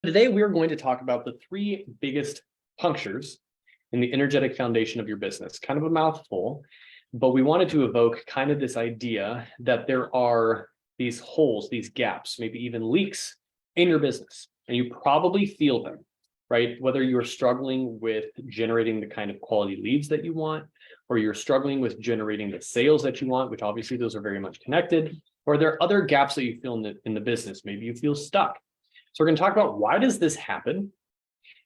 Today, we are going to talk about the three biggest punctures in the energetic foundation of your business. Kind of a mouthful, but we wanted to evoke kind of this idea that there are these holes, these gaps, maybe even leaks in your business, and you probably feel them, right? Whether you're struggling with generating the kind of quality leads that you want, or you're struggling with generating the sales that you want, which obviously those are very much connected, or there are other gaps that you feel in the business. Maybe you feel stuck. So we're going to talk about why does this happen?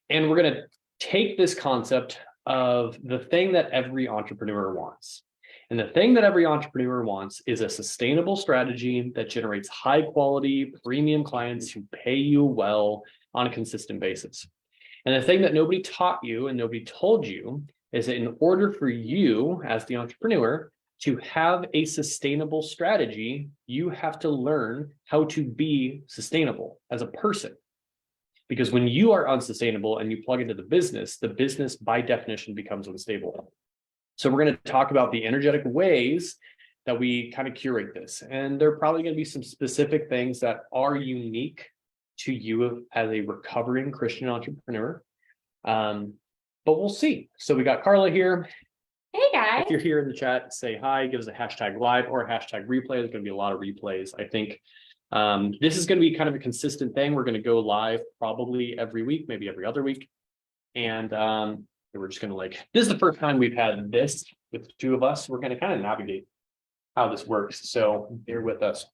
And we're going to take this concept of the thing that every entrepreneur wants. And the thing that every entrepreneur wants is a sustainable strategy that generates high quality premium clients who pay you well on a consistent basis. And the thing that nobody taught you and nobody told you is that in order for you as the entrepreneur to have a sustainable strategy, you have to learn how to be sustainable as a person. Because when you are unsustainable and you plug into the business by definition becomes unstable. So we're going to talk about the energetic ways that we kind of curate this. And there are probably going to be some specific things that are unique to you as a recovering Christian entrepreneur. But we'll see. So we got Carla here. Hey guys. If you're here in the chat, say hi, give us a hashtag live or a hashtag replay. There's going to be a lot of replays. I think this is going to be kind of a consistent thing. We're going to go live probably every week, maybe every other week. And we're just going to this is the first time we've had this with the two of us. We're going to kind of navigate how this works. So bear with us.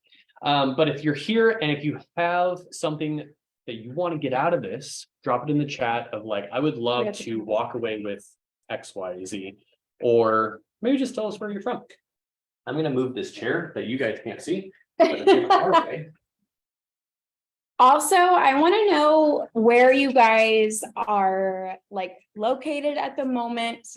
But if you're here and if you have something that you want to get out of this, drop it in the chat of I would love to walk away with X, Y, Z. Or maybe just tell us where you're from. I'm going to move this chair that you guys can't see. Also, I want to know where you guys are located at the moment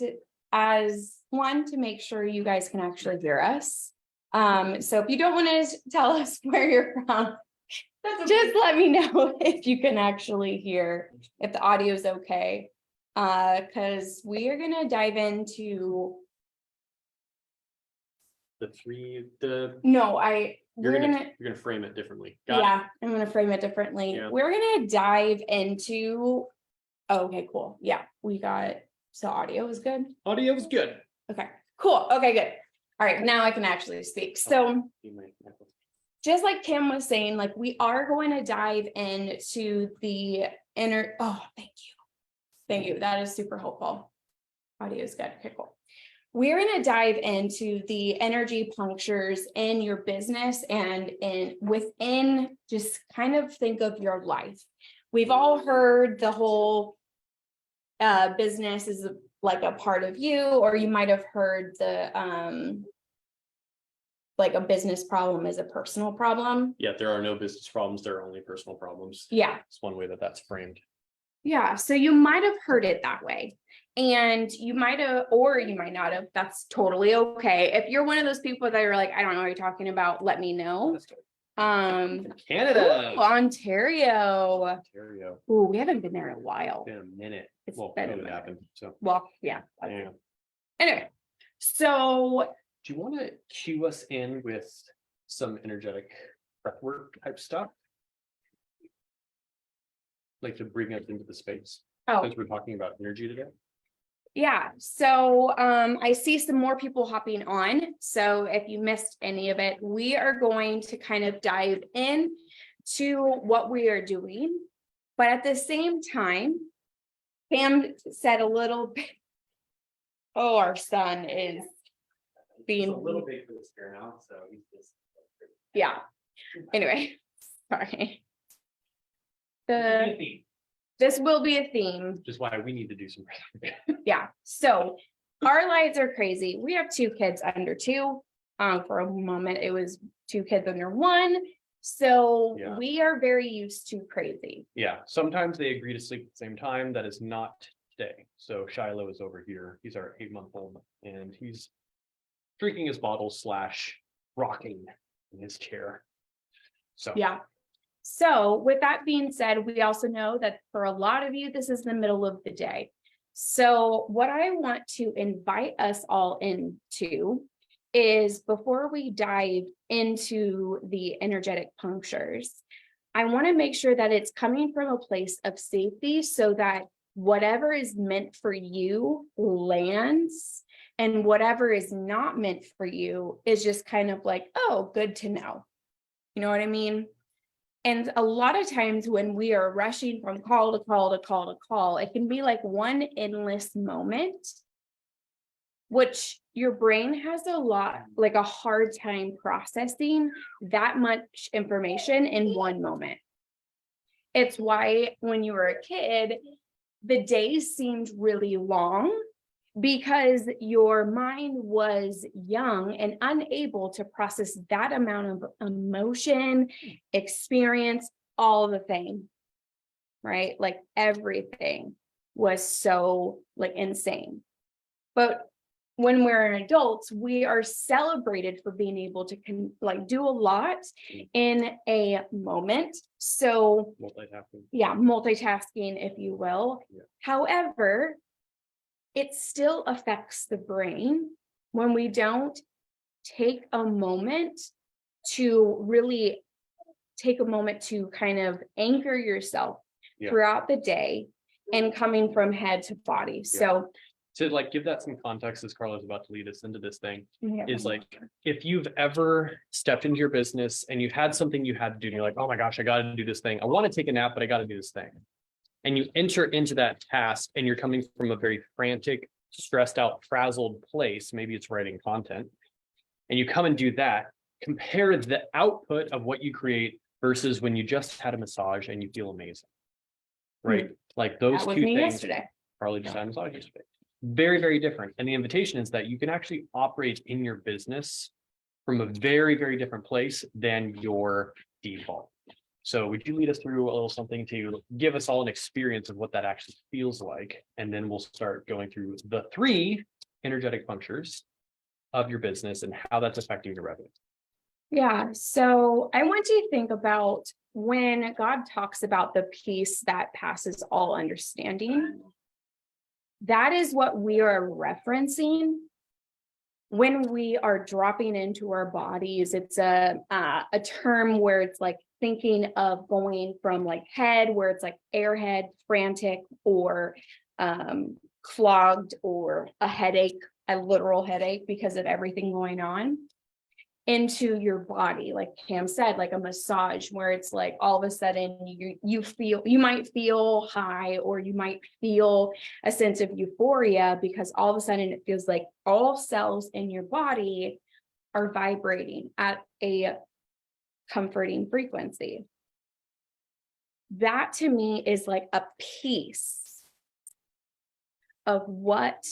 as one to make sure you guys can actually hear us. So if you don't want to tell us where you're from, just let me know if you can actually hear, if the audio is okay. Because we are gonna dive into you're gonna frame it differently. I'm gonna frame it differently. Yeah. We're gonna dive into okay, cool. Yeah, so audio is good. Audio is good. Okay, cool. Okay, good. All right, now I can actually speak. So just like Kim was saying, we are going to dive into the inner Thank you. That is super helpful. Audio is good. Okay, cool. We're going to dive into the energy punctures in your business and within just kind of think of your life. We've all heard the whole business is a part of you, or you might have heard the a business problem is a personal problem. Yeah, there are no business problems. There are only personal problems. Yeah. It's one way that's framed. Yeah, so you might have heard it that way, and you might have, or you might not have. That's totally okay. If you're one of those people that are I don't know what you're talking about, let me know. Canada. Ooh, Ontario. Ooh, we haven't been there in a while. Been a minute. It's been a minute. Happened. So. Well, yeah. Anyway, so do you want to cue us in with some energetic breathwork type stuff? To bring us into the space, since we're talking about energy today. Yeah, so I see some more people hopping on. So if you missed any of it, we are going to kind of dive in to what we are doing. But at the same time, Pam said a little bit, our son is being a little big for this chair now, so he's just yeah. Anyway, sorry. This will be a theme. Which is why we need to do some. Yeah. So our lives are crazy. We have 2 kids under 2. For a moment, it was 2 kids under 1. So yeah. We are very used to crazy. Yeah. Sometimes they agree to sleep at the same time. That is not today. So Shiloh is over here. He's our 8-month-old, and he's drinking his bottle / rocking in his chair. So yeah. So with that being said, we also know that for a lot of you, this is the middle of the day. So what I want to invite us all into is, before we dive into the energetic punctures, I want to make sure that it's coming from a place of safety so that whatever is meant for you lands, and whatever is not meant for you is just kind of like, oh, good to know. You know what I mean? And a lot of times when we are rushing from call to call to call to call, it can be like one endless moment, which your brain has a hard time processing that much information in one moment. It's why when you were a kid, the days seemed really long because your mind was young and unable to process that amount of emotion, experience, all the thing, right? Like everything was so insane. But when we're adults, we are celebrated for being able to do a lot in a moment. So multitasking, if you will. Yeah. However, it still affects the brain when we don't take a moment to kind of anchor yourself throughout the day and coming from head to body. Yeah. So to give that some context, as Carla's about to lead us into this thing, is if you've ever stepped into your business and you've had something you had to do, and you're like, oh my gosh, I got to do this thing. I want to take a nap, but I got to do this thing. And you enter into that task and you're coming from a very frantic, stressed out, frazzled place. Maybe it's writing content. And you come and do that. Compare the output of what you create versus when you just had a massage and you feel amazing. Right? Like those two things. Yesterday. Probably just had a massage yesterday. Very, very different. And the invitation is that you can actually operate in your business from a very, very different place than your default. So would you lead us through a little something to give us all an experience of what that actually feels like? And then we'll start going through the 3 energetic punctures of your business and how that's affecting your revenue. Yeah. So I want you to think about when God talks about the peace that passes all understanding. That is what we are referencing when we are dropping into our bodies. It's a term where it's thinking of going from head, where it's airhead, frantic, or clogged, or a headache, a literal headache because of everything going on, into your body, like Cam said, like a massage, where it's all of a sudden you might feel high, or you might feel a sense of euphoria because all of a sudden it feels like all cells in your body are vibrating at a comforting frequency. That to me is a piece of what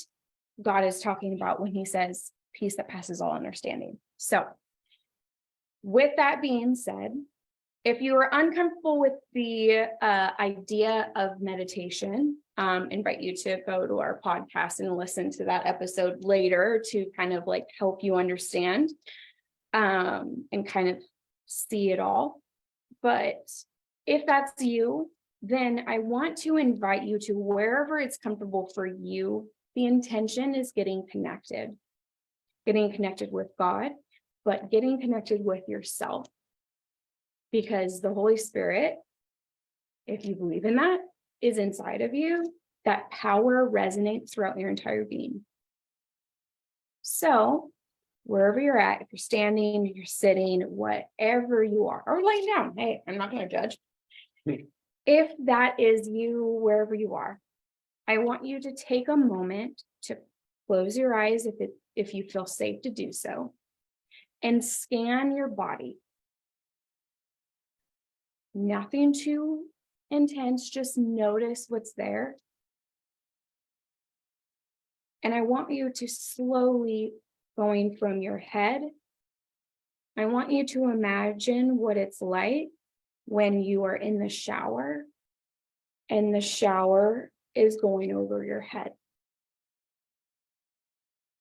God is talking about when he says peace that passes all understanding. So with that being said, if you are uncomfortable with the idea of meditation, invite you to go to our podcast and listen to that episode later to kind of help you understand and kind of see it all. But if that's you, then I want to invite you to wherever it's comfortable for you. The intention is getting connected with God, but getting connected with yourself, because the Holy Spirit, if you believe in that, is inside of you. That power resonates throughout your entire being. So wherever you're at, if you're standing, you're sitting, whatever you are, or laying down, hey, I'm not going to judge. If that is you, wherever you are, I want you to take a moment to close your eyes if you feel safe to do so, and scan your body. Nothing too intense, just notice what's there. And I want you to slowly, going from your head, I want you to imagine what it's like when you are in the shower and the shower is going over your head.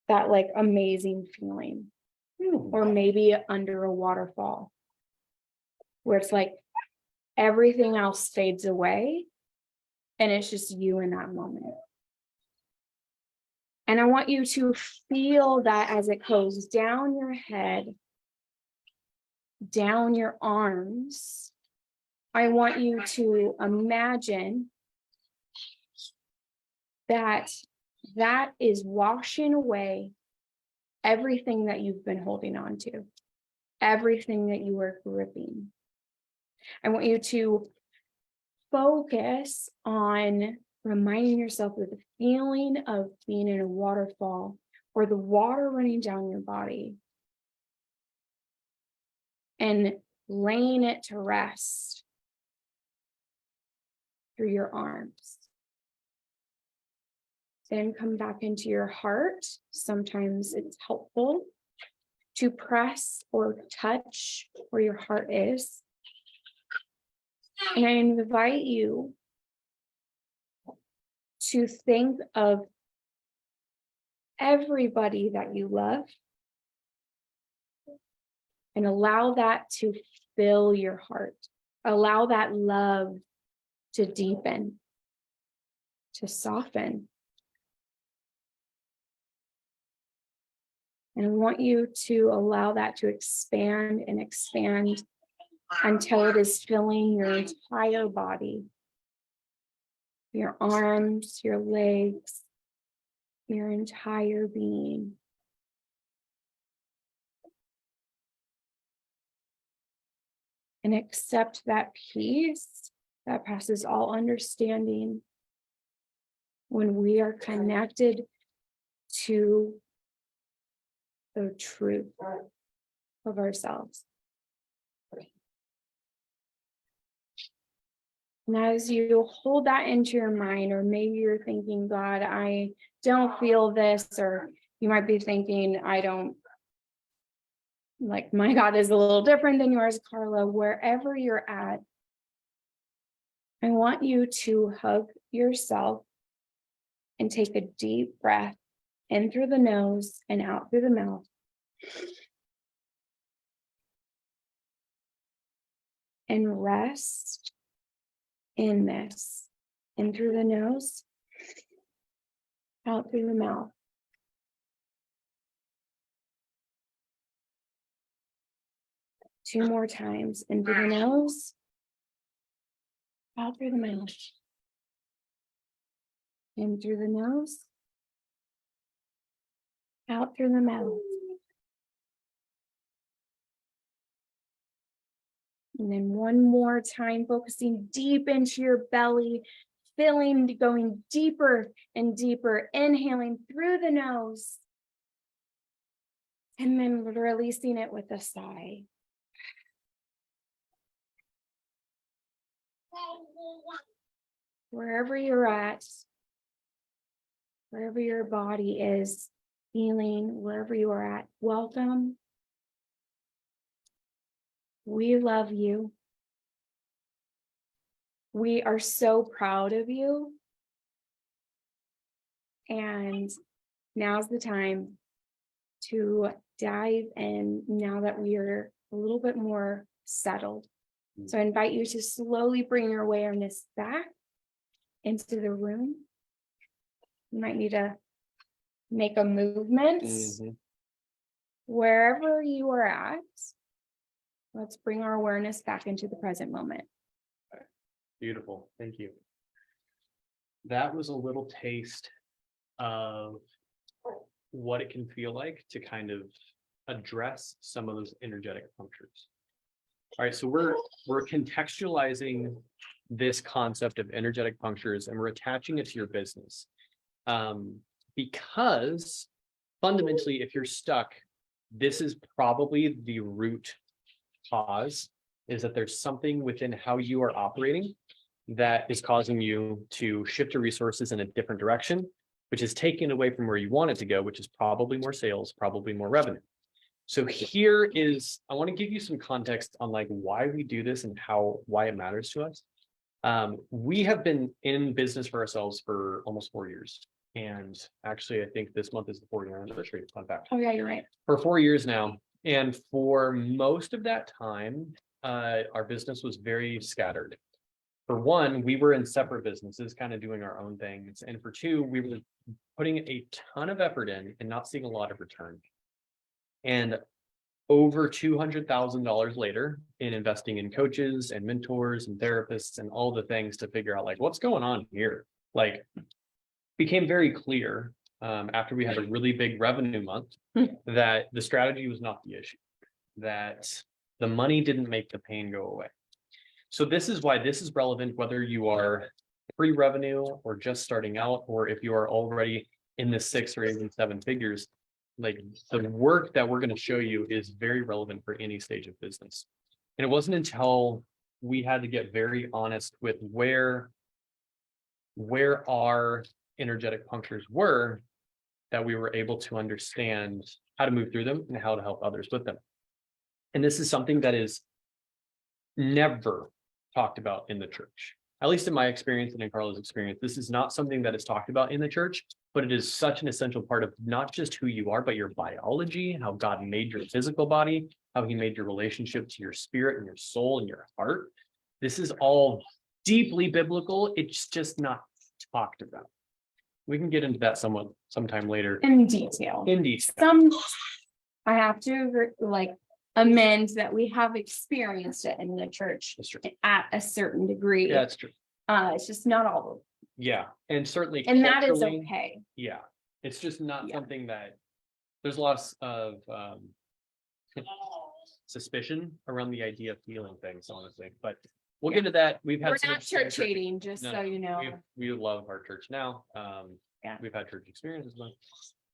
That amazing feeling. Or maybe under a waterfall, where it's everything else fades away and it's just you in that moment. And I want you to feel that as it goes down your head, down your arms, I want you to imagine that that is washing away everything that you've been holding on to, everything that you are gripping. I want you to focus on reminding yourself of the feeling of being in a waterfall or the water running down your body and laying it to rest through your arms. Then come back into your heart. Sometimes it's helpful to press or touch where your heart is. And I invite you to think of everybody that you love and allow that to fill your heart. Allow that love to deepen, to soften. And I want you to allow that to expand and expand until it is filling your entire body, your arms, your legs, your entire being. And accept that peace that passes all understanding when we are connected to the truth of ourselves. And as you hold that into your mind, or maybe you're thinking, God, I don't feel this, or you might be thinking, I don't, like, my God is a little different than yours, Carla. Wherever you're at, I want you to hug yourself and take a deep breath in through the nose and out through the mouth. And rest in this. In through the nose, out through the mouth. Two more times. In through the nose, out through the mouth. In through the nose, out through the mouth. And then one more time, focusing deep into your belly, feeling, going deeper and deeper, inhaling through the nose, and then releasing it with a sigh. Wherever you're at, wherever your body is feeling, wherever you are at, welcome. We love you. We are so proud of you. And now's the time to dive in now that we are a little bit more settled. So I invite you to slowly bring your awareness back into the room. You might need to make a movement. Wherever you are at, let's bring our awareness back into the present moment. Beautiful. Thank you. That was a little taste of what it can feel like to kind of address some of those energetic punctures. All right, so we're contextualizing this concept of energetic punctures, and we're attaching it to your business. Because fundamentally, if you're stuck, this is probably the root cause, is that there's something within how you are operating that is causing you to shift your resources in a different direction, which is taking away from where you want it to go, which is probably more sales, probably more revenue. So here is, I want to give you some context on like why we do this and why it matters to us. We have been in business for ourselves for almost 4 years. And actually, I think this month is the 4-year anniversary. Fun fact. Oh yeah, you're right. For 4 years now. And for most of that time, our business was very scattered. For one, we were in separate businesses, kind of doing our own things. And for two, we were putting a ton of effort in and not seeing a lot of return. And over $200,000 later in investing in coaches and mentors and therapists and all the things to figure out like what's going on here. Like, became very clear after we had a really big revenue month that the strategy was not the issue, that the money didn't make the pain go away. So this is why this is relevant, whether you are pre-revenue or just starting out, or if you are already in the 6 or even 7 figures. Like, the work that we're going to show you is very relevant for any stage of business. And it wasn't until we had to get very honest with where our energetic punctures were that we were able to understand how to move through them and how to help others with them. And this is something that is never talked about in the church. At least in my experience and in Carla's experience, this is not something that is talked about in the church, but it is such an essential part of not just who you are, but your biology, how God made your physical body, how he made your relationship to your spirit and your soul and your heart. This is all deeply biblical. It's just not talked about. We can get into that sometime later. In detail. I have to amend that we have experienced it in the church at a certain degree. Yeah, that's true. It's just not all of it. Yeah, and certainly, and that is okay. Yeah, it's just not something that there's lots of suspicion around the idea of healing things, honestly. But we'll get into that. We're not church hating, just so you know. We love our church now. Yeah, we've had church experiences.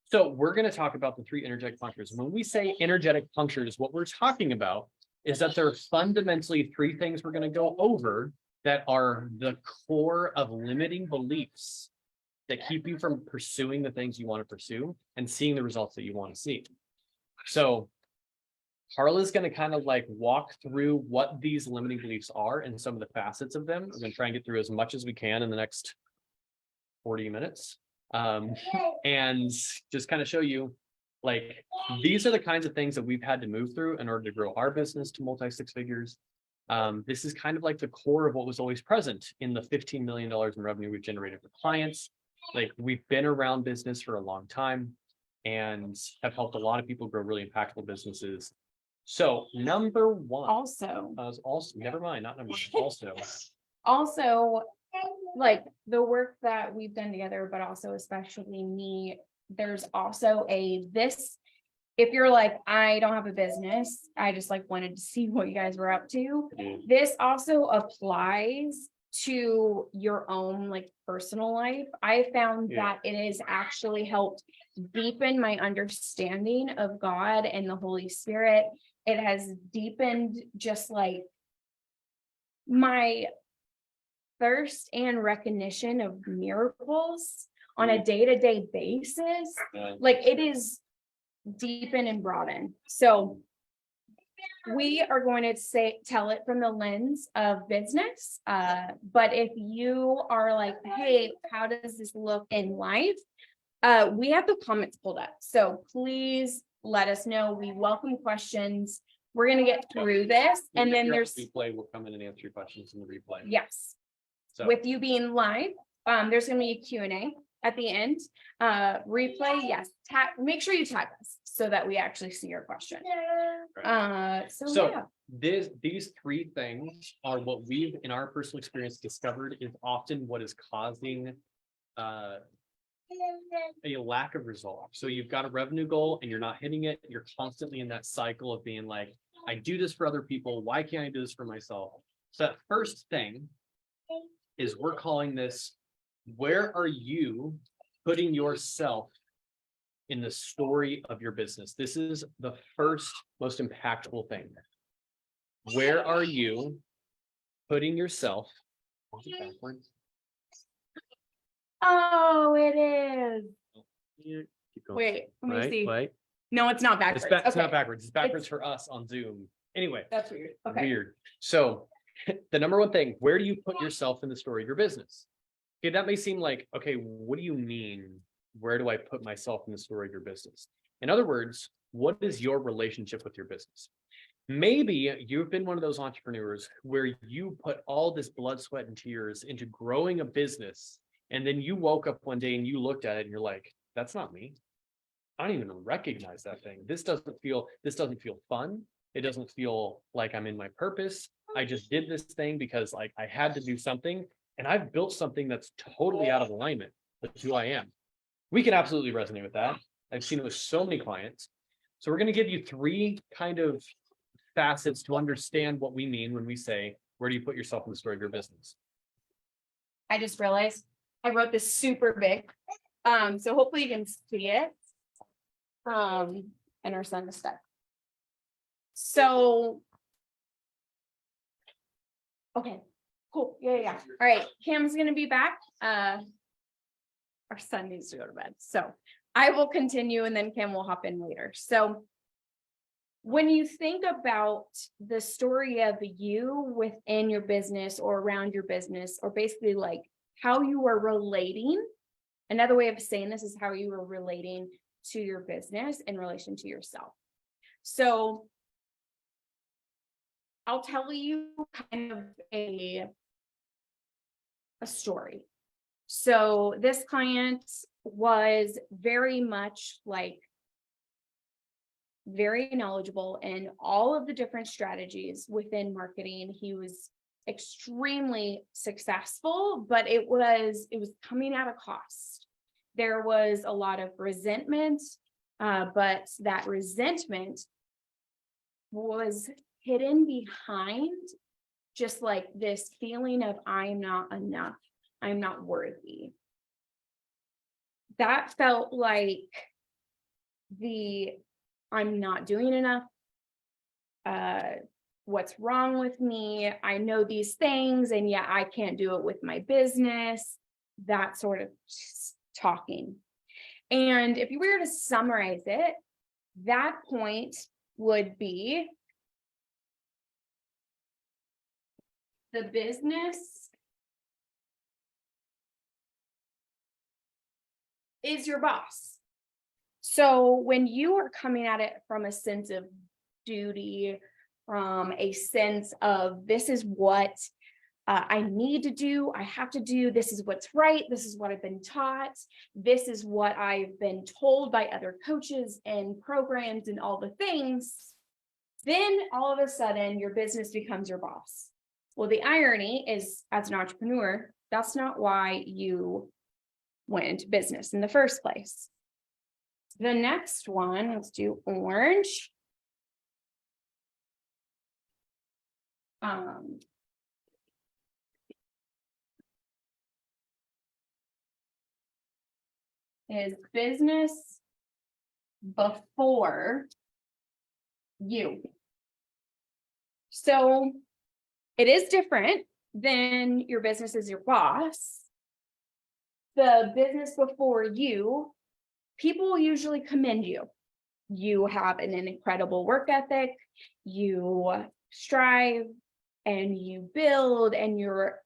So we're going to talk about the 3 energetic punctures. When we say energetic punctures, what we're talking about is that there are fundamentally 3 things we're going to go over that are the core of limiting beliefs that keep you from pursuing the things you want to pursue and seeing the results that you want to see. So Carla's going to kind of walk through what these limiting beliefs are and some of the facets of them. We're going to try and get through as much as we can in the next 40 minutes. And just kind of show you these are the kinds of things that we've had to move through in order to grow our business to multi 6 figures. This is kind of the core of what was always present in the $15 million in revenue we've generated for clients. We've been around business for a long time and have helped a lot of people grow really impactful businesses. So number 1, also never mind, not number 1, also the work that we've done together, but also especially me, there's also if you're I don't have a business, I just wanted to see what you guys were up to. This also applies to your own personal life. I found that it has actually helped deepen my understanding of God and the Holy Spirit. It has deepened just my thirst and recognition of miracles on a day-to-day basis. It is deepen and broaden. So we are going to tell it from the lens of business. But if you are hey, how does this look in life? We have the comments pulled up. So please let us know. We welcome questions. We're going to get through this. And then there's replay. We'll come in and answer your questions in the replay. Yes. So with you being live, there's going to be a Q&A at the end. Replay, yes. Make sure you tag us so that we actually see your question. These 3 things are what we've, in our personal experience, discovered is often what is causing a lack of resolve. So you've got a revenue goal and you're not hitting it. You're constantly in that cycle of being I do this for other people. Why can't I do this for myself? So that first thing is we're calling this, where are you putting yourself in the story of your business? This is the first most impactful thing. Where are you putting yourself? Backwards? Oh, it is. Keep going. Wait, let me see. Wait. No, it's not backwards. It's not backwards. It's backwards for us on Zoom. Anyway. That's weird. Okay. Weird. So the number 1 thing, where do you put yourself in the story of your business? Okay, that may seem okay, what do you mean? Where do I put myself in the story of your business? In other words, what is your relationship with your business? Maybe you've been one of those entrepreneurs where you put all this blood, sweat, and tears into growing a business. And then you woke up one day and you looked at it and you're that's not me. I don't even recognize that thing. This doesn't feel fun. It doesn't feel like I'm in my purpose. I just did this thing because like I had to do something, and I've built something that's totally out of alignment with who I am. We can absolutely resonate with that. I've seen it with so many clients. So we're going to give you 3 kind of facets to understand what we mean when we say, where do you put yourself in the story of your business? I just realized I wrote this super big. So hopefully you can see it. And our son is stuck. So. Okay, cool. Yeah. All right, Cam's gonna be back. Our son needs to go to bed. So I will continue and then Cam will hop in later. So when you think about the story of you within your business or around your business, or basically like how you are relating, another way of saying this is how you are relating to your business in relation to yourself. So I'll tell you kind of a story. So this client was very much like very knowledgeable in all of the different strategies within marketing. He was extremely successful, but it was coming at a cost. There was a lot of resentment, but that resentment was hidden behind just like this feeling of I'm not enough, I'm not worthy. That felt like I'm not doing enough. What's wrong with me? I know these things and yet I can't do it with my business. That sort of talking. And if you were to summarize it, that point would be the business is your boss. So when you are coming at it from a sense of duty, from a sense of this is what I need to do, I have to do, this is what's right, this is what I've been taught, this is what I've been told by other coaches and programs and all the things, then all of a sudden your business becomes your boss. Well, the irony is, as an entrepreneur, that's not why you went into business in the first place. The next one, let's do orange. Is business before you. So it is different than your business is your boss. The business before you, people usually commend you. You have an incredible work ethic, you strive and you build, and you're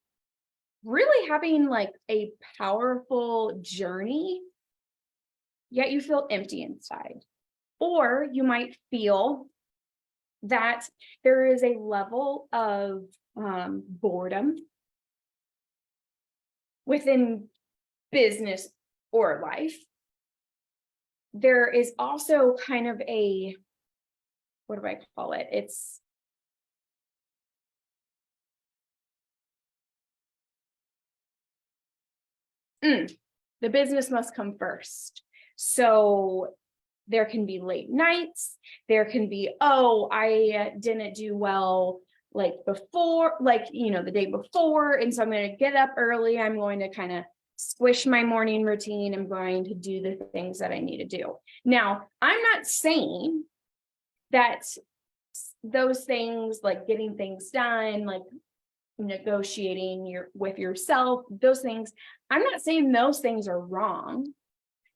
really having like a powerful journey, yet you feel empty inside. Or you might feel that there is a level of boredom within business or life. There is also kind of a, what do I call it? It's the business must come first. So there can be late nights. There can be, oh, I didn't do well like before, like, the day before. And so I'm going to get up early. I'm going to kind of squish my morning routine. I'm going to do the things that I need to do. Now, I'm not saying that those things, like getting things done, like negotiating with yourself, those things, I'm not saying those things are wrong.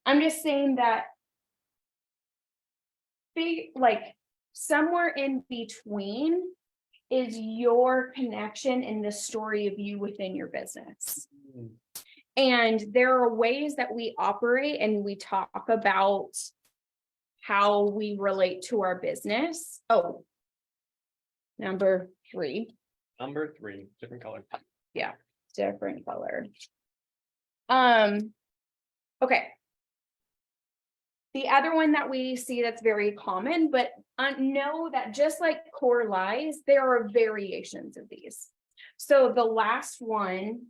I'm just saying that like somewhere in between is your connection in the story of you within your business. And there are ways that we operate and we talk about how we relate to our business. Oh, number 3. Number 3, different color. Yeah, different color. Okay. The other one that we see that's very common, but know that just like core lies, there are variations of these. So the last one.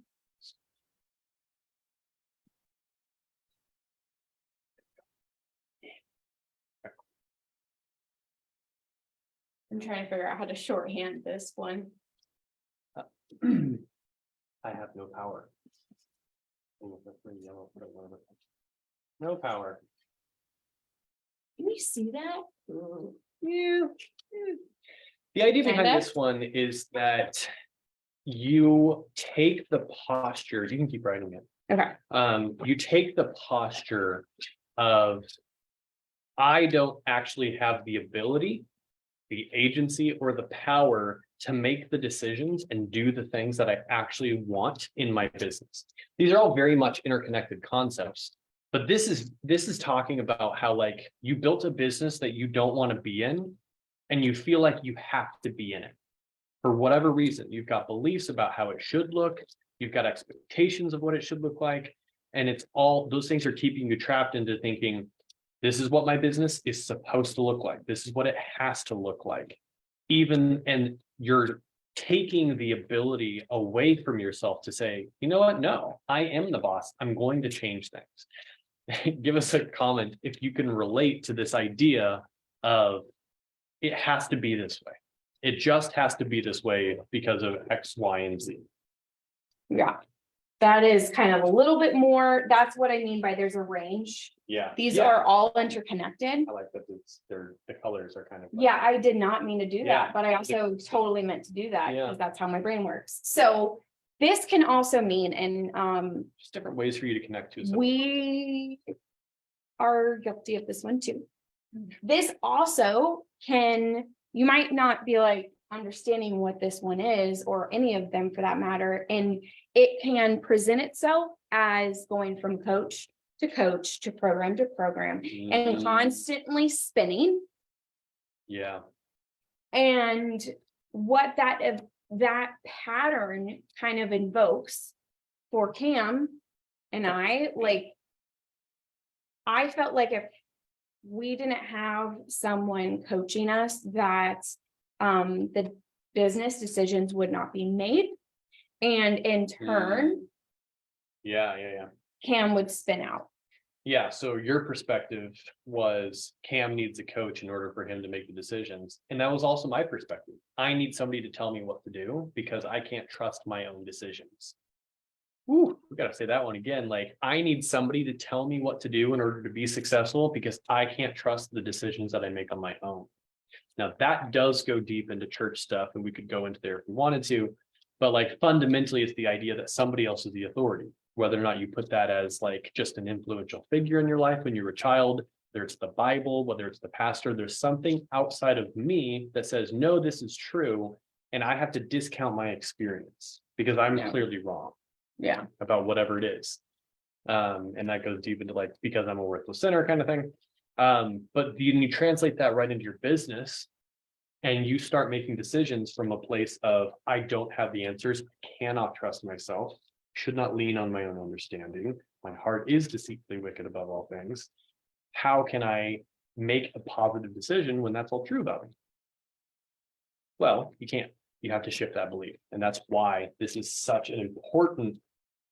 I'm trying to figure out how to shorthand this one. I have no power. No power. Can you see that? Yeah. The idea behind Kinda. this one is that you take the posture, you can keep writing it. Okay. You take the posture of, I don't actually have the ability, the agency, or the power to make the decisions and do the things that I actually want in my business. These are all very much interconnected concepts, but this is talking about how, like, you built a business that you don't want to be in, and you feel like you have to be in it for whatever reason. You've got beliefs about how it should look, you've got expectations of what it should look like, and it's all those things are keeping you trapped into thinking, this is what my business is supposed to look like. This is what it has to look like. And you're taking the ability away from yourself to say, you know what? No, I am the boss. I'm going to change things. Give us a comment if you can relate to this idea of it has to be this way. It just has to be this way because of X, Y, and Z. Yeah. That is kind of a little bit more, that's what I mean by there's a range. Yeah. These are all interconnected. I like that the colors are kind of. Yeah, I did not mean to do Yeah. that, but I also totally meant to do that Yeah. because that's how my brain works. So this can also mean, and Just different ways for you to connect to something. we are guilty of this one too. This also can, you might not be like understanding what this one is, or any of them for that matter, and it can present itself as going from coach to program and constantly spinning. Yeah. And what that pattern kind of invokes for Cam and I, like, I felt like if we didn't have someone coaching us, that the business decisions would not be made, and in turn Yeah. Cam would spin out. Yeah, so your perspective was Cam needs a coach in order for him to make the decisions. And that was also my perspective. I need somebody to tell me what to do because I can't trust my own decisions. Ooh, we got to say that one again. Like, I need somebody to tell me what to do in order to be successful because I can't trust the decisions that I make on my own. Now, that does go deep into church stuff, and we could go into there if we wanted to. But like, fundamentally, it's the idea that somebody else is the authority. Whether or not you put that as like just an influential figure in your life when you were a child, whether it's the Bible, whether it's the pastor, there's something outside of me that says, no, this is true. And I have to discount my experience because I'm clearly wrong. Yeah. About whatever it is. And that goes deep into like, because I'm a worthless sinner kind of thing. But you translate that right into your business, and you start making decisions from a place of, I don't have the answers, cannot trust myself, should not lean on my own understanding. My heart is deceitfully wicked above all things. How can I make a positive decision when that's all true about me? Well, you can't. You have to shift that belief. And that's why this is such an important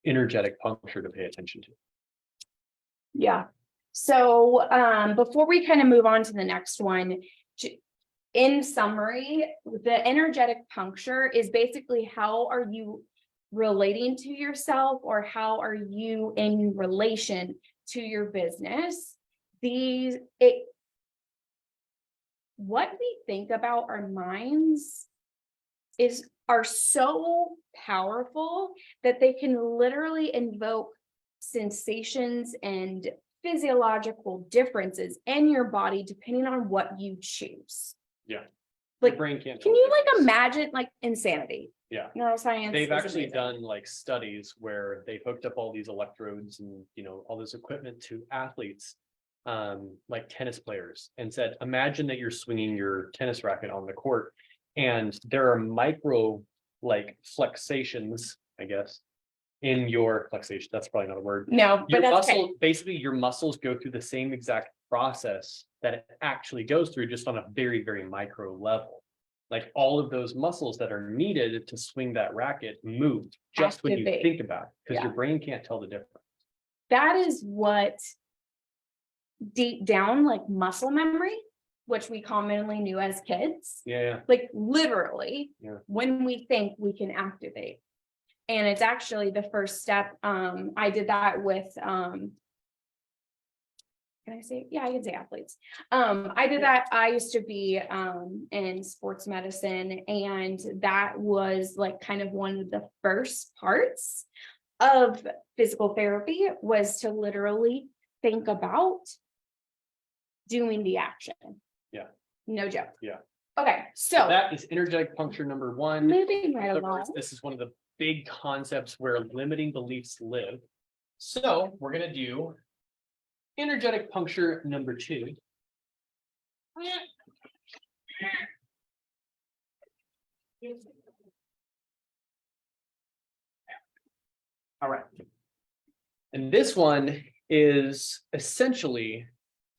energetic puncture to pay attention to. Yeah. So before we kind of move on to the next one, in summary, the energetic puncture is basically how are you relating to yourself, or how are you in relation to your business. What we think about our minds are so powerful that they can literally invoke sensations and physiological differences in your body depending on what you choose. Yeah. Like, your brain can't. Can you like imagine like insanity? Yeah. Neuroscience. They've actually done like studies where they've hooked up all these electrodes and, you know, all this equipment to athletes, like tennis players, and said, imagine that you're swinging your tennis racket on the court, and there are micro like flexations, I guess, in your flexation. That's probably not a word. No, Your but that's muscle, okay. basically your muscles go through the same exact process that it actually goes through, just on a very, very micro level. Like all of those muscles that are needed to swing that racket move just when you Activate. think about it, because Yeah. your brain can't tell the difference. That is what deep down, like muscle memory, which we commonly knew as kids, Yeah. like literally, Yeah. when we think, we can activate. And it's actually the first step. I did that with can I say, yeah, I can say athletes. I did that. I used to be in sports medicine, and that was like kind of one of the first parts of physical therapy, was to literally think about doing the action. Yeah. No joke. Yeah. Okay, So so that is energetic puncture number one. moving right In other words, along. this is one of the big concepts where limiting beliefs live. So we're gonna do energetic puncture number two. All right. And this one is essentially,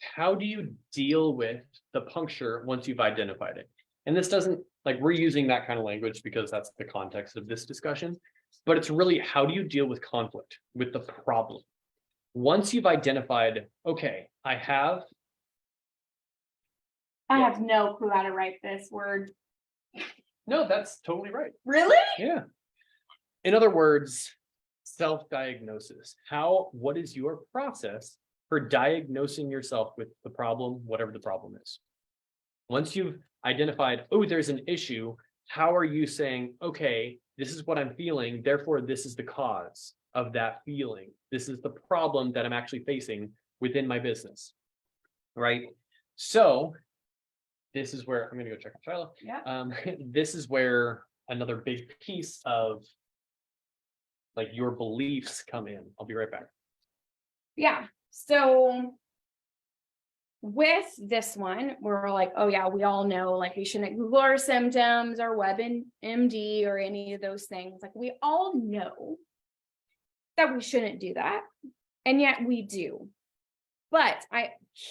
how do you deal with the puncture once you've identified it? And this doesn't, like, we're using that kind of language because that's the context of this discussion, but it's really, how do you deal with conflict, with the problem? Once you've identified, okay, I have No clue how to write this word. No, that's totally right. Really? Yeah. In other words, self-diagnosis. What is your process for diagnosing yourself with the problem, whatever the problem is? Once you've identified, oh, there's an issue, how are you saying, okay, this is what I'm feeling, therefore this is the cause of that feeling. This is the problem that I'm actually facing within my business, right? So this is where I'm going to go check on Shiloh. Yeah. This is where another big piece of like your beliefs come in. I'll be right back. Yeah. So with this one, we're like, oh yeah, we all know, like, we shouldn't Google our symptoms or WebMD or any of those things. Like, we all know that we shouldn't do that, and yet we do. But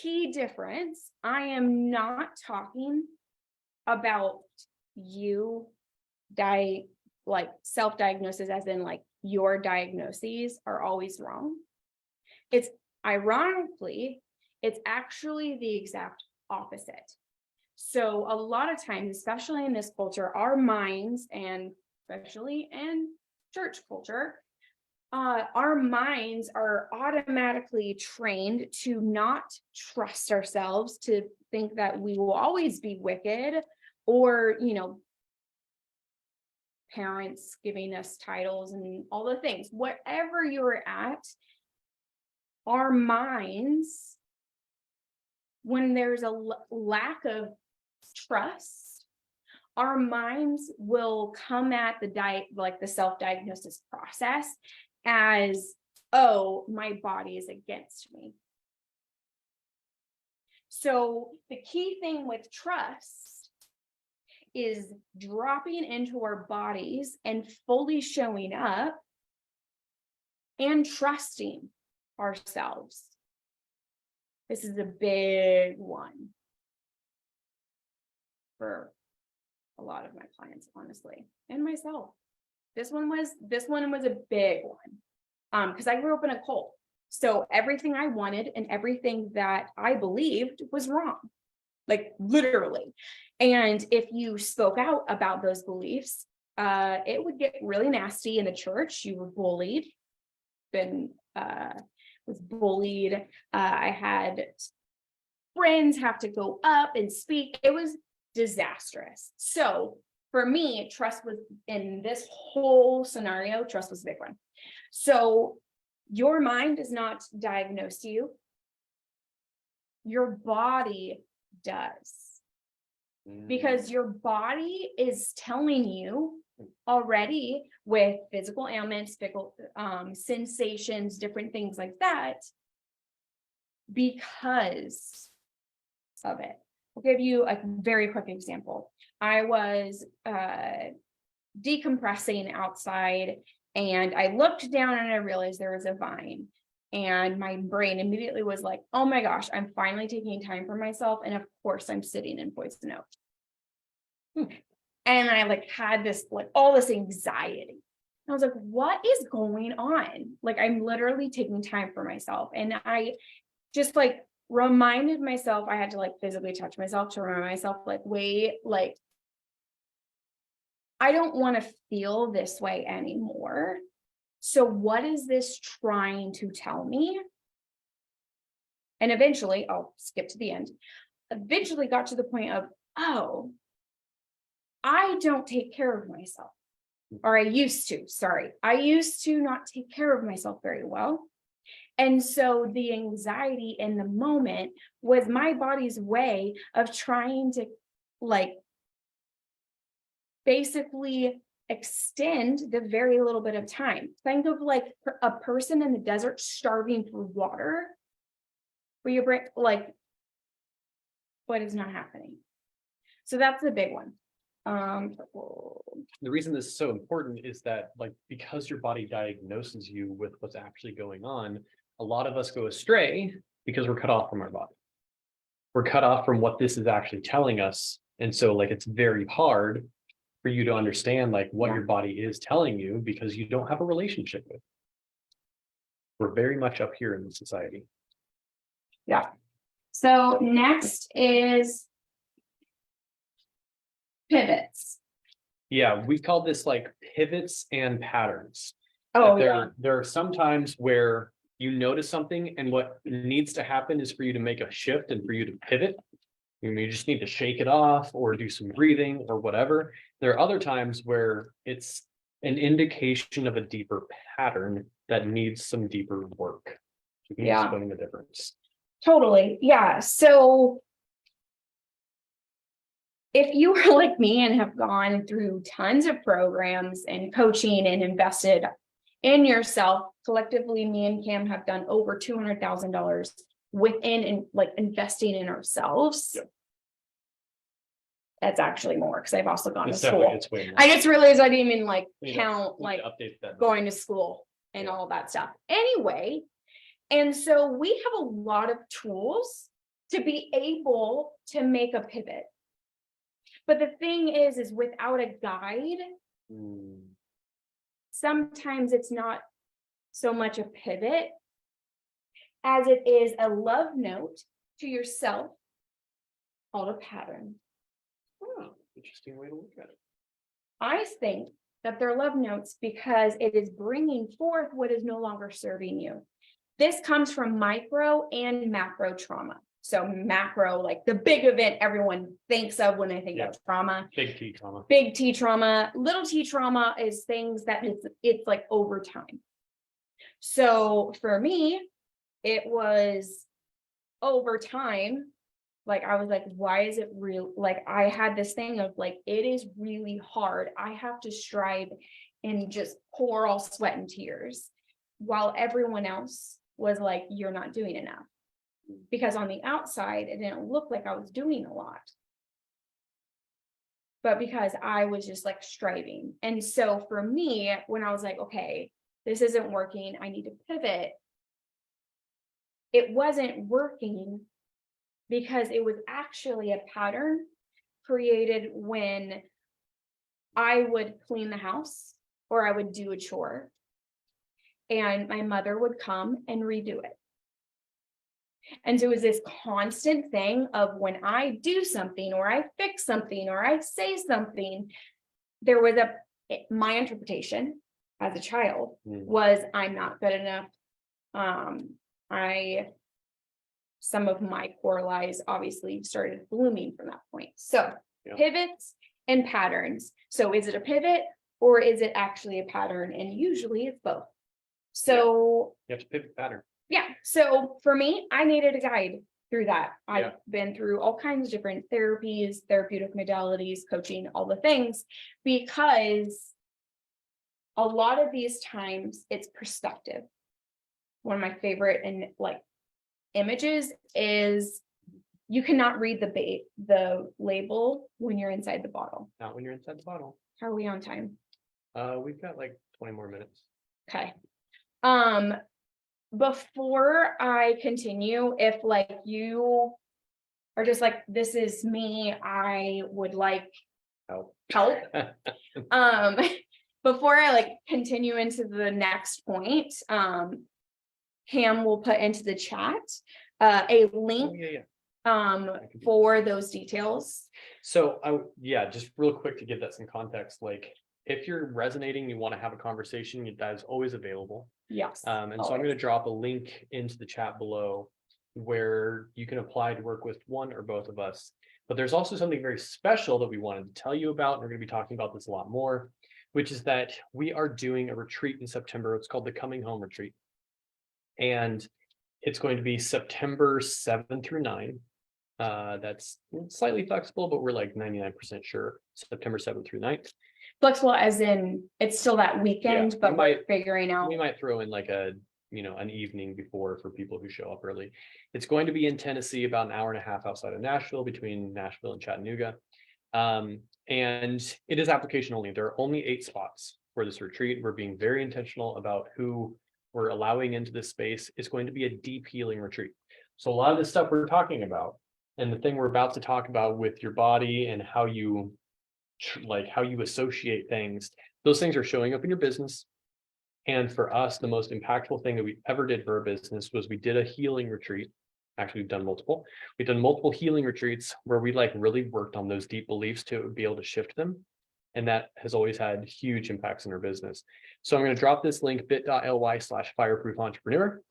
key difference, I am not talking about you like self-diagnosis, as in like your diagnoses are always wrong. It's ironically, it's actually the exact opposite. So a lot of times, especially in this culture, our minds, and especially in church culture, our minds are automatically trained to not trust ourselves, to think that we will always be wicked, or, parents giving us titles and all the things. Whatever you're at, our minds, when there's a lack of trust, our minds will come at the self-diagnosis process as, oh, my body is against me. So the key thing with trust is dropping into our bodies and fully showing up and trusting ourselves. This is a big one for a lot of my clients, honestly, and myself. This one was a big one, because I grew up in a cult. So everything I wanted and everything that I believed was wrong, like literally. And if you spoke out about those beliefs, it would get really nasty in the church. You were bullied, was bullied. I had friends have to go up and speak. It was disastrous. So for me, trust was, in this whole scenario, trust was a big one. So your mind does not diagnose you. Your body does. Because your body is telling you already, with physical ailments, sensations, different things like that, because of it. I'll give you a very quick example. I was decompressing outside, And I looked down and I realized there was a vine. And my brain immediately was like, oh my gosh, I'm finally taking time for myself. And of course, I'm sitting in poison oak. And I like had this, like all this anxiety. I was like, what is going on? Like, I'm literally taking time for myself. And I just like reminded myself, I had to like physically touch myself to remind myself, like, wait, like, I don't want to feel this way anymore. So what is this trying to tell me? And eventually, I'll skip to the end, eventually got to the point of, oh, I don't take care of myself. Or I used to not take care of myself very well. And so the anxiety in the moment was my body's way of trying to like basically extend the very little bit of time. Think of like a person in the desert starving for water, where your brain, like, what is not happening? So that's the big one. The reason this is so important is that, like, because your body diagnoses you with what's actually going on, a lot of us go astray because we're cut off from our body. We're cut off from what this is actually telling us. And so, like, it's very hard for you to understand, like, what your body is telling you because you don't have a relationship with it. We're very much up here in the society. Yeah. So next is pivots. Yeah, we call this like pivots and patterns. Oh, There are some times where you notice something and what needs to happen is for you to make a shift and for you to pivot. You just need to shake it off or do some breathing or whatever. There are other times where it's an indication of a deeper pattern that needs some deeper work. You can explain the difference. Totally. Yeah. So if you are like me and have gone through tons of programs and coaching and invested in yourself, collectively, me and Cam have done over $200,000 within and like investing in ourselves. Yep. That's actually more because I've also gone to school. It's way more. I just realized I didn't even like count like going to school and all that stuff. Anyway, and so we have a lot of tools to be able to make a pivot. But the thing is without a guide, sometimes it's not so much a pivot as it is a love note to yourself called a pattern. Oh, interesting way to look at it. I think that they're love notes because it is bringing forth what is no longer serving you. This comes from micro and macro trauma. So macro, like the big event everyone thinks of when they think of trauma. Big T trauma. Big T trauma. Little T trauma is things that it's like over time. So for me, it was over time. Like I was like, why is it real? Like I had this thing of like, it is really hard. I have to strive and just pour all sweat and tears while everyone else was like, you're not doing enough. Because on the outside, it didn't look like I was doing a lot. But because I was just like striving. And so for me, when I was like, okay, this isn't working, I need to pivot. It wasn't working because it was actually a pattern created when I would clean the house or I would do a chore. And my mother would come and redo it. And so it was this constant thing of when I do something or I fix something or I say something, there was my interpretation as a child was I'm not good enough. Some of my core lies obviously started blooming from that point. So pivots and patterns. So is it a pivot or is it actually a pattern? And usually it's both. So you have to pivot pattern. Yeah. So for me, I needed a guide through that. I've been through all kinds of different therapies, therapeutic modalities, coaching, all the things, because a lot of these times it's perspective. One of my favorite and like images is you cannot read the label when you're inside the bottle. Not when you're inside the bottle. How are we on time? We've got like 20 more minutes. Okay. Before I continue, if like you are just like, this is me, I would like Help. Before I like continue into the next point, Cam will put into the chat a link for those details. So just real quick to give that some context, like if you're resonating, you want to have a conversation, that is always available. Yes. So I'm going to drop a link into the chat below where you can apply to work with one or both of us. But there's also something very special that we wanted to tell you about. And we're going to be talking about this a lot more, which is that we are doing a retreat in September. It's called the Coming Home Retreat. And it's going to be September 7 through 9. That's slightly flexible, but we're like 99% sure September 7th through 9th. Flexible as in it's still that weekend, but we're figuring out. We might throw in like an evening before for people who show up early. It's going to be in Tennessee, about an hour and a half outside of Nashville, between Nashville and Chattanooga. And it is application only. There are only 8 spots for this retreat. We're being very intentional about who we're allowing into this space. It's going to be a deep healing retreat. So a lot of the stuff we're talking about and the thing we're about to talk about with your body and how you associate things, those things are showing up in your business. And for us, the most impactful thing that we ever did for our business was we did a healing retreat. Actually, we've done multiple healing retreats where we really worked on those deep beliefs to be able to shift them. And that has always had huge impacts in our business. So I'm going to drop this link, bit.ly/fireproof-entrepreneur.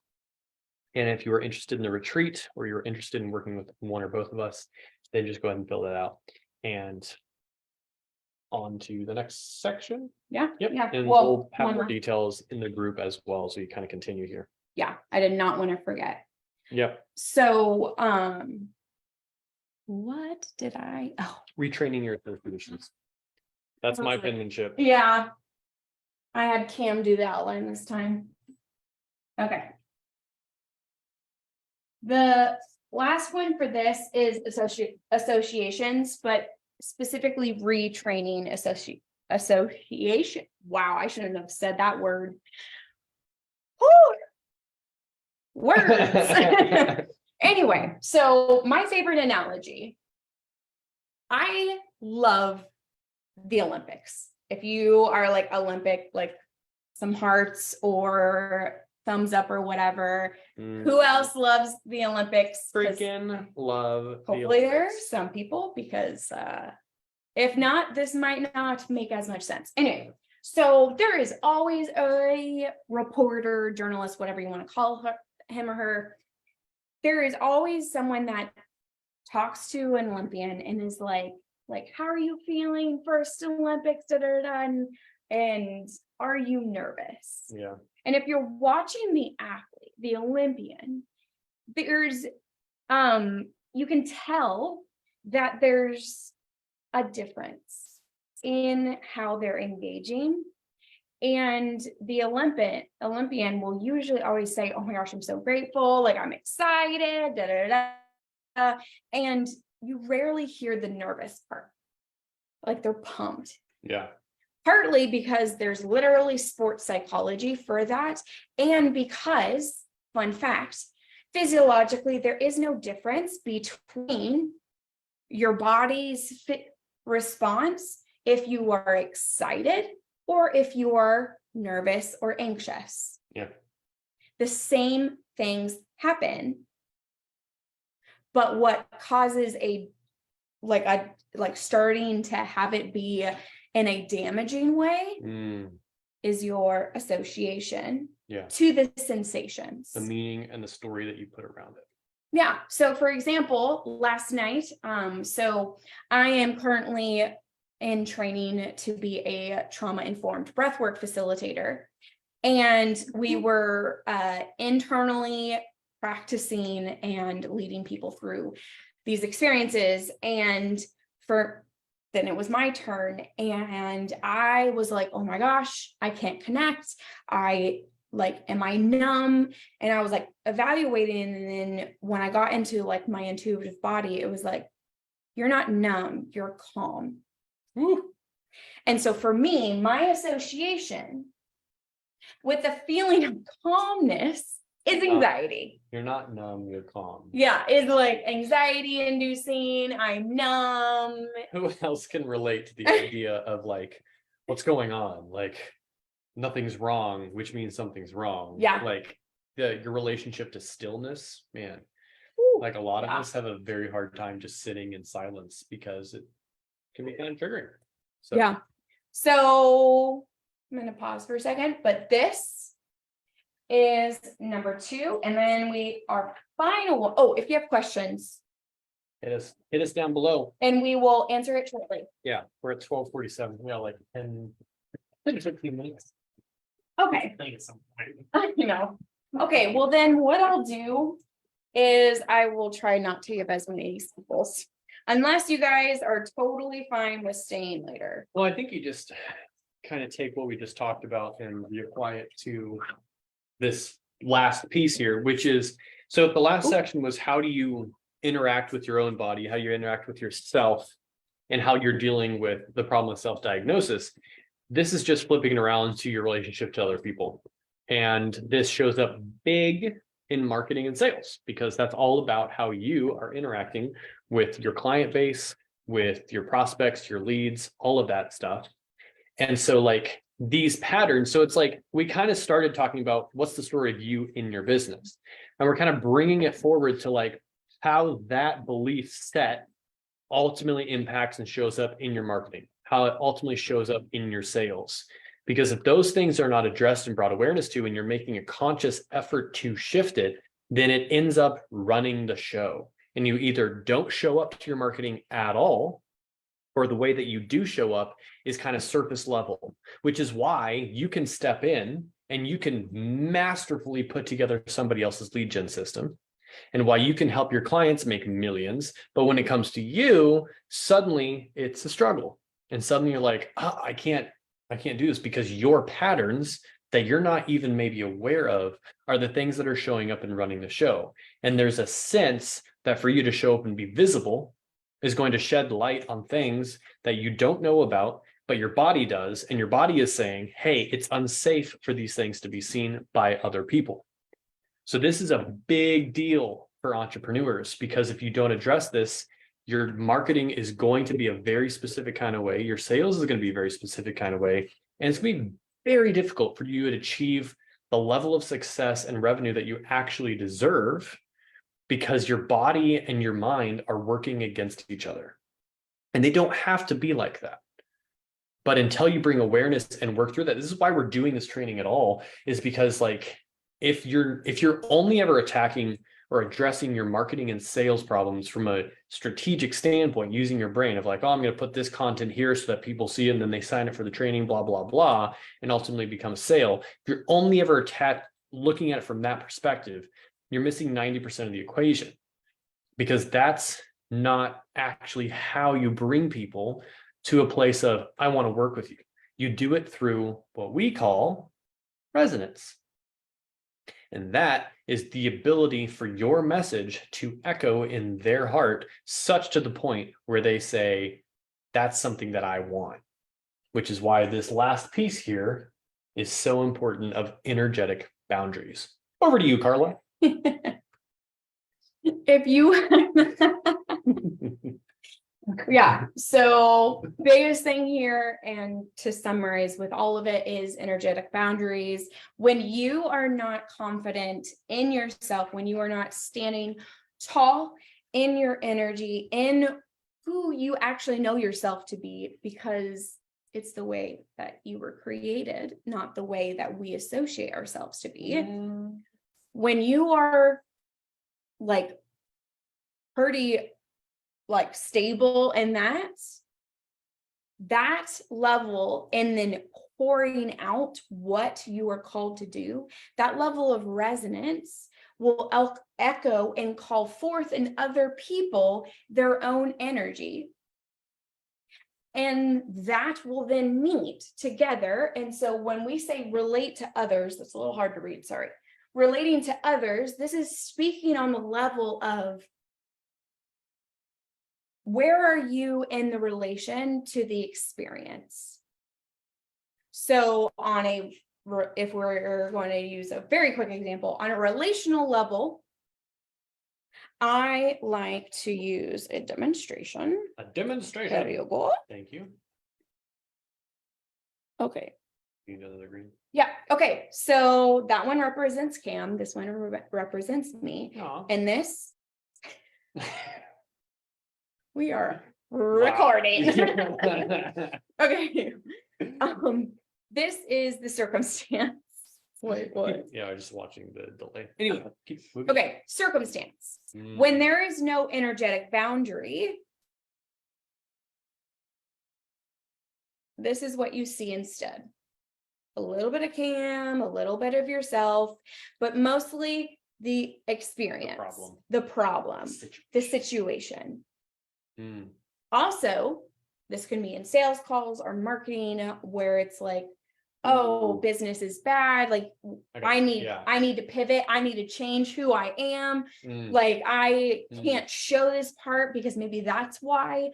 And if you are interested in the retreat or you're interested in working with one or both of us, then just go ahead and fill that out. And on to the next section. Yeah. Yep. Yeah. And we'll have more details in the group as well. So you kind of continue here. Yeah. I did not want to forget. Yep. So, what did I, retraining your positions. That's my penmanship. Yeah. I had Cam do the outline this time. Okay. The last one for this is associations, but specifically retraining association. Wow, I shouldn't have said that word. Whew. Words. Anyway, so my favorite analogy. I love the Olympics. If you are like Olympic, like some hearts or thumbs up or whatever. Who else loves the Olympics? Freaking love. Hopefully there are some people, because if not, this might not make as much sense. Anyway, so there is always a reporter, journalist, whatever you want to call him or her. There is always someone that talks to an Olympian and is like, how are you feeling? First Olympics, and are you nervous? Yeah. And if you're watching the athlete, the Olympian, there's you can tell that there's a difference in how they're engaging. And the Olympian will usually always say, oh my gosh, I'm so grateful, like I'm excited, and you rarely hear the nervous part, like they're pumped. Yeah. Partly because there's literally sports psychology for that, and because, fun fact, physiologically, there is no difference between your body's response if you are excited or if you are nervous or anxious. Yeah. The same things happen. But what causes starting to have it be in a damaging way is your association to the sensations, the meaning and the story that you put around it. Yeah. So for example, last night, so I am currently in training to be a trauma-informed breathwork facilitator. And we were internally practicing and leading people through these experiences. And then it was my turn. And I was like, oh my gosh, I can't connect. Am I numb? And I was like evaluating. And then when I got into like my intuitive body, it was like, you're not numb, you're calm. Woo. And so for me, my association with the feeling of calmness is anxiety. You're not numb, you're calm. Yeah, it's like anxiety inducing. I'm numb. Who else can relate to the idea of like, what's going on? Like, nothing's wrong, which means something's wrong. Yeah. Like your relationship to stillness, man. Ooh, Like a lot of yeah. us have a very hard time just sitting in silence because it can be kind of triggering. So Yeah. So I'm going to pause for a second, but this is number 2. And then our final one. Oh, if you have questions, hit us down below. and we will answer it shortly. Yeah, we're at 12:47. We got like 10 to 15 minutes. Okay. I think at some point. You know. Okay, well then what I'll do is I will try not to give as many samples unless you guys are totally fine with staying later. Well, I think you just kind of take what we just talked about and reapply it to this last piece here, which is, so if the last section was how do you interact with your own body, how you interact with yourself, and how you're dealing with the problem of self-diagnosis, this is just flipping it around to your relationship to other people. And this shows up big in marketing and sales, because that's all about how you are interacting with your client base, with your prospects, your leads, all of that stuff. And so like these patterns, so it's like we kind of started talking about what's the story of you in your business, and we're kind of bringing it forward to like how that belief set ultimately impacts and shows up in your marketing, how it ultimately shows up in your sales. Because if those things are not addressed and brought awareness to, and you're making a conscious effort to shift it, then it ends up running the show. And you either don't show up to your marketing at all, or the way that you do show up is kind of surface level, which is why you can step in and you can masterfully put together somebody else's lead gen system, and why you can help your clients make millions. But when it comes to you, suddenly it's a struggle. And suddenly you're like, oh, I can't do this, because your patterns that you're not even maybe aware of are the things that are showing up and running the show. And there's a sense that for you to show up and be visible is going to shed light on things that you don't know about, but your body does. And your body is saying, hey, it's unsafe for these things to be seen by other people. So this is a big deal for entrepreneurs, because if you don't address this, your marketing is going to be a very specific kind of way. Your sales is going to be a very specific kind of way. And it's going to be very difficult for you to achieve the level of success and revenue that you actually deserve, because your body and your mind are working against each other. And they don't have to be like that. But until you bring awareness and work through that, this is why we're doing this training at all, is because like, if you're only ever attacking or addressing your marketing and sales problems from a strategic standpoint, using your brain of like, oh, I'm going to put this content here so that people see it and then they sign up for the training, blah, blah, blah, and ultimately become a sale. If you're only ever looking at it from that perspective, you're missing 90% of the equation, because that's not actually how you bring people to a place of, I want to work with you. You do it through what we call resonance. And that is the ability for your message to echo in their heart, such to the point where they say, that's something that I want, which is why this last piece here is so important of energetic boundaries. Over to you, Carla. If you yeah, so biggest thing here, and to summarize with all of it, is energetic boundaries. When you are not confident in yourself, when you are not standing tall in your energy, in who you actually know yourself to be, because it's the way that you were created, not the way that we associate ourselves to be. When you are like pretty like stable in that level, and then pouring out what you are called to do, that level of resonance will echo and call forth in other people their own energy. And that will then meet together. And so when we say relate to others, that's a little hard to read, sorry. Relating to others, this is speaking on the level of, where are you in the relation to the experience? So on a if we're going to use a very quick example, on a relational level, I like to use a demonstration. A demonstration. There you go. Thank you. Okay. You know the green. Yeah. Okay. So that one represents Cam. This one represents me. Aw. And this, we are recording. Okay. This is the circumstance. Wait, what? Yeah, I'm just watching the delay. Anyway, keep moving. Okay, circumstance. When there is no energetic boundary, this is what you see instead. A little bit of Cam, a little bit of yourself, but mostly the experience, the problem, the situation. Also, this can be in sales calls or marketing where it's like, oh, business is bad. Like I need to pivot. I need to change who I am. Like I can't show this part because maybe that's why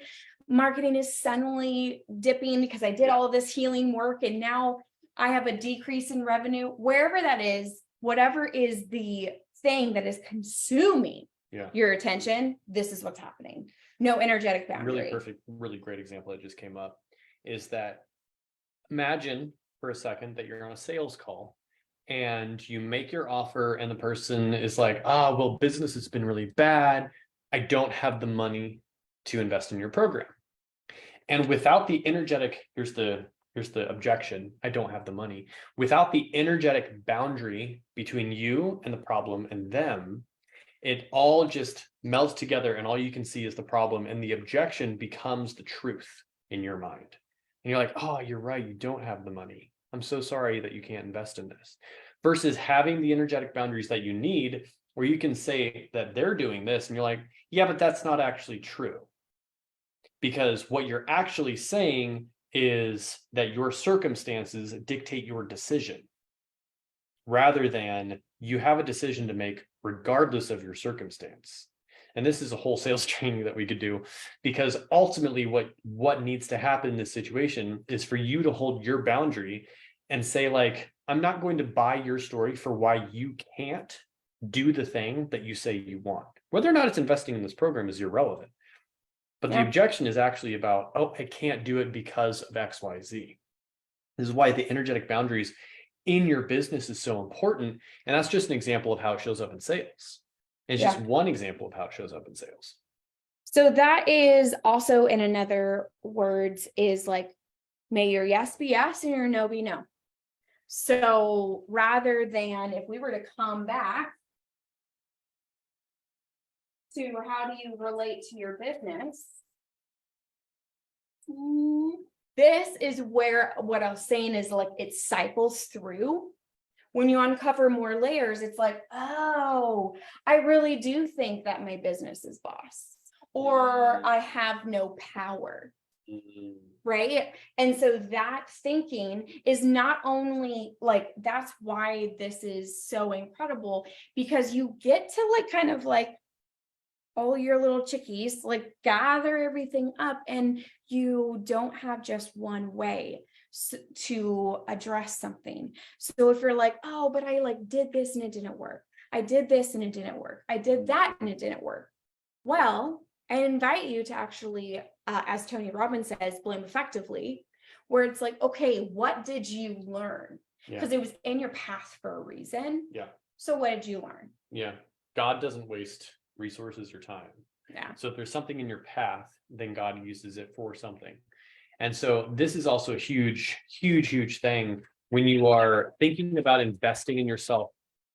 marketing is suddenly dipping because I did all of this healing work and now I have a decrease in revenue. Wherever that is, whatever is the thing that is consuming your attention, this is what's happening. No energetic boundary. Really perfect, really great example that just came up is that imagine for a second that you're on a sales call and you make your offer and the person is like, well, business has been really bad. I don't have the money to invest in your program. And without the energetic, here's the objection. I don't have the money. Without the energetic boundary between you and the problem and them, it all just melts together and all you can see is the problem and the objection becomes the truth in your mind. And you're like, oh, you're right. You don't have the money. I'm so sorry that you can't invest in this. Versus having the energetic boundaries that you need, where you can say that they're doing this and you're like, yeah, but that's not actually true. Because what you're actually saying is that your circumstances dictate your decision rather than you have a decision to make regardless of your circumstance. And this is a whole sales training that we could do because ultimately what needs to happen in this situation is for you to hold your boundary and say like, I'm not going to buy your story for why you can't do the thing that you say you want. Whether or not it's investing in this program is irrelevant. But the objection is actually about, oh, I can't do it because of X, Y, Z. This is why the energetic boundaries in your business is so important. And that's just an example of how it shows up in sales. It's just one example of how it shows up in sales. So that is also in another words is like, may your yes be yes and your no be no. So rather than if we were to come back to how do you relate to your business? This is where what I was saying is like it cycles through. When you uncover more layers, it's like, oh, I really do think that my business is boss, or I have no power. Right. And so that thinking is not only like, that's why this is so incredible, because you get to like kind of like all your little chickies, like gather everything up and you don't have just one way to address something. So if you're like, oh, but I like did this and it didn't work. I did this and it didn't work. I did that and it didn't work. Well, I invite you to actually, as Tony Robbins says, blame effectively, where it's like, okay, what did you learn? Because it was in your path for a reason. Yeah. So what did you learn? Yeah. God doesn't waste resources or time. Yeah. So if there's something in your path, then God uses it for something. And so this is also a huge, huge, huge thing when you are thinking about investing in yourself.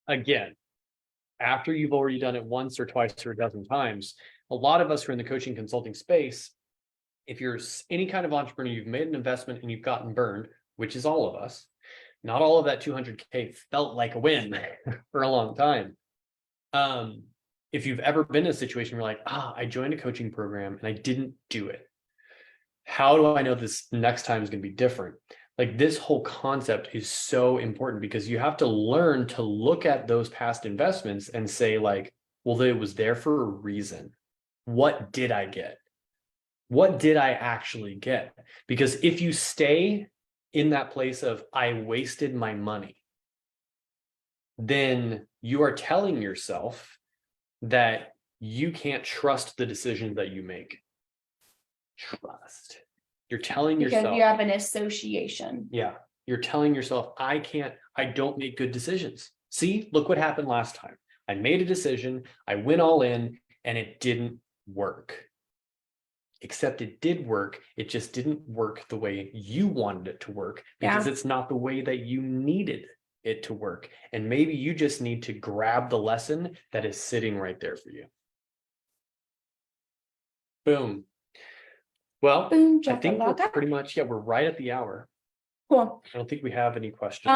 Again, after you've already done it once or twice or a dozen times, a lot of us who are in the coaching consulting space, if you're any kind of entrepreneur, you've made an investment and you've gotten burned, which is all of us. Not all of that 200K felt like a win for a long time. If you've ever been in a situation where you're like, I joined a coaching program and I didn't do it. How do I know this next time is going to be different? Like this whole concept is so important because you have to learn to look at those past investments and say like, well, it was there for a reason. What did I get? What did I actually get? Because if you stay in that place of I wasted my money, then you are telling yourself that you can't trust the decisions that you make. Trust. You're telling Because yourself, you have an association. yeah, you're telling yourself, I don't make good decisions. See, look what happened last time. I made a decision, I went all in, and it didn't work. Except it did work. It just didn't work the way you wanted it to work, because it's not the way that you needed it to work. And maybe you just need to grab the lesson that is sitting right there for you. Boom. Well, Boom, I think we're chakalaka. pretty much, we're right at the hour. Cool. I don't think we have any questions.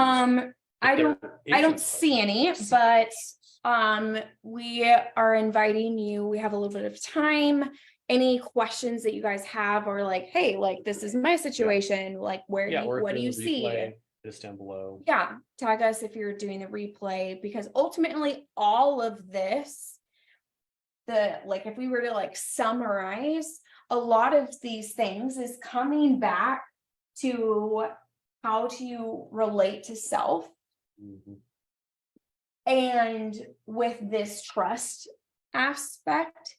I don't see any, but we are inviting you. We have a little bit of time. Any questions that you guys have, or like, hey, like this is my situation, like what do you see? Just down below. Yeah, tag us if you're doing the replay, because ultimately all of this, if we were to like summarize, a lot of these things is coming back to how to relate to self. Mm-hmm. And with this trust aspect.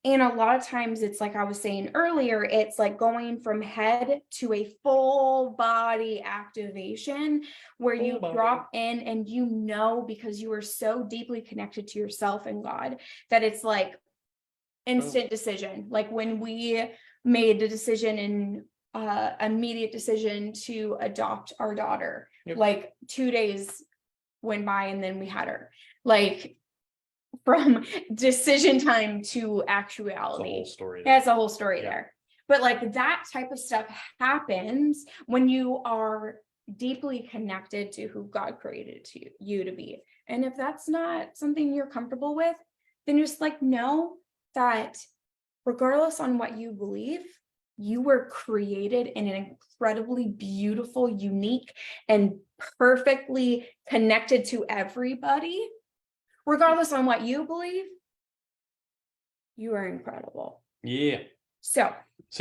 And a lot of times it's like I was saying earlier, it's like going from head to a full body activation where you drop in and because you are so deeply connected to yourself and God, that it's like instant decision. Like when we made the decision in immediate decision to adopt our daughter, like 2 days went by and then we had her, like from decision time to actuality. It's a whole story there. But like that type of stuff happens when you are deeply connected to who God created you to be. And if that's not something you're comfortable with, then just like know that regardless on what you believe, you were created in an incredibly beautiful, unique, and perfectly connected to everybody. Regardless on what you believe, you are incredible. Yeah. So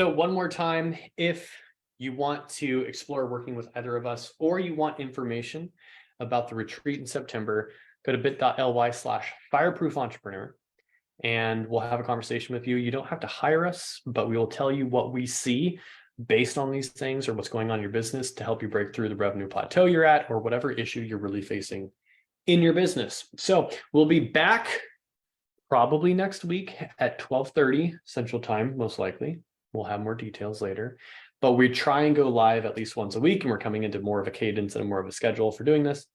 one more time, if you want to explore working with either of us, or you want information about the retreat in September, go to bit.ly/fireproof-entrepreneur, and we'll have a conversation with you. You don't have to hire us, but we will tell you what we see based on these things, or what's going on in your business, to help you break through the revenue plateau you're at, or whatever issue you're really facing in your business. So we'll be back probably next week at 12:30 Central Time, most likely. We'll have more details later, but we try and go live at least once a week, and we're coming into more of a cadence and more of a schedule for doing this.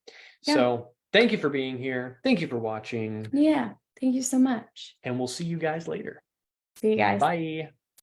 So thank you for being here. Thank you for watching. Yeah, thank you so much. And we'll see you guys later. See you guys. Bye.